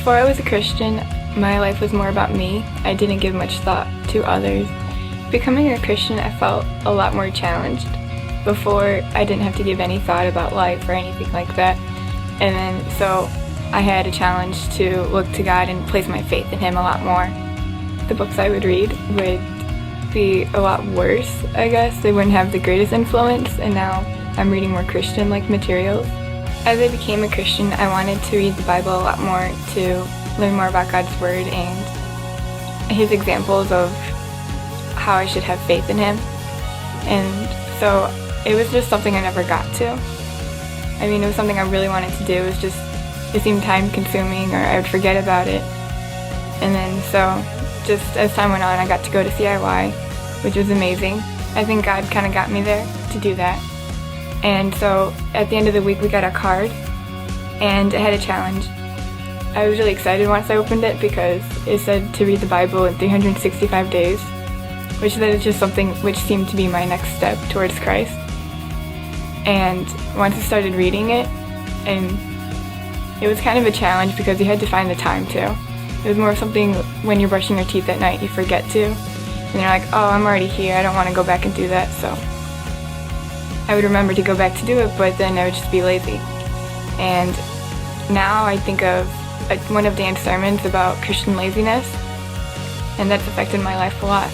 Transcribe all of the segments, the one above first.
Before I was a Christian, my life was more about me. I didn't give much thought to others. Becoming a Christian, I felt a lot more challenged. Before, I didn't have to give any thought about life or anything like that. And then, so I had a challenge to look to God and place my faith in Him a lot more. The books I would read would be a lot worse, I guess. They wouldn't have the greatest influence, and now I'm reading more Christian-like materials. As I became a Christian, I wanted to read the Bible a lot more to learn more about God's Word and His examples of how I should have faith in Him. And so it was just something I never got to. I mean, it was something I really wanted to do. It seemed time-consuming, or I would forget about it. And then so just as time went on, I got to go to CIY, which was amazing. I think God kind of got me there to do that. And so at the end of the week, we got a card, and it had a challenge. I was really excited once I opened it because it said to read the Bible in 365 days, which that is just something which seemed to be my next step towards Christ. And once I started reading it, and it was kind of a challenge because you had to find the time to. It was more something when you're brushing your teeth at night, you forget to. And you're like, oh, I'm already here, I don't want to go back and do that, so I would remember to go back to do it, but then I would just be lazy. And now I think of one of Dan's sermons about Christian laziness, and that's affected my life a lot.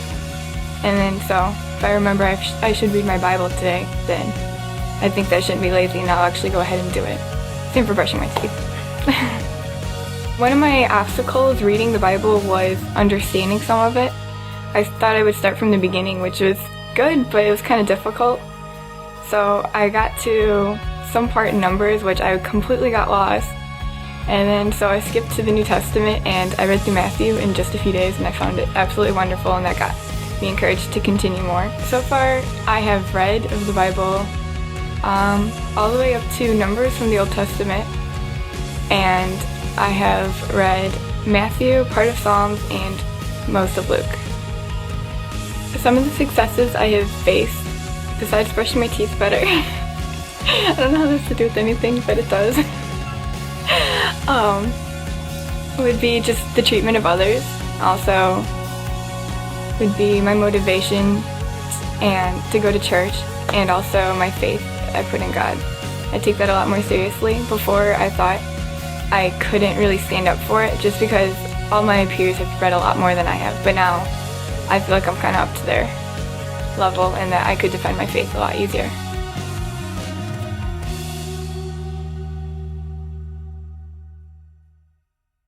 And then so if I remember I should read my Bible today, then I think that I shouldn't be lazy, and I'll actually go ahead and do it. Same for brushing my teeth. One of my obstacles reading the Bible was understanding some of it. I thought I would start from the beginning, which was good, but it was kind of difficult. So I got to some part in Numbers, which I completely got lost. And then so I skipped to the New Testament, and I read through Matthew in just a few days, and I found it absolutely wonderful, and that got me encouraged to continue more. So far, I have read of the Bible all the way up to Numbers from the Old Testament, and I have read Matthew, part of Psalms, and most of Luke. Some of the successes I have faced, besides brushing my teeth better, I don't know how this has to do with anything, but it does, would be just the treatment of others. Also would be my motivation and to go to church, and also my faith I put in God. I take that a lot more seriously. Before, I thought I couldn't really stand up for it just because all my peers have read a lot more than I have, but now I feel like I'm kind of up to their level and that I could defend my faith a lot easier.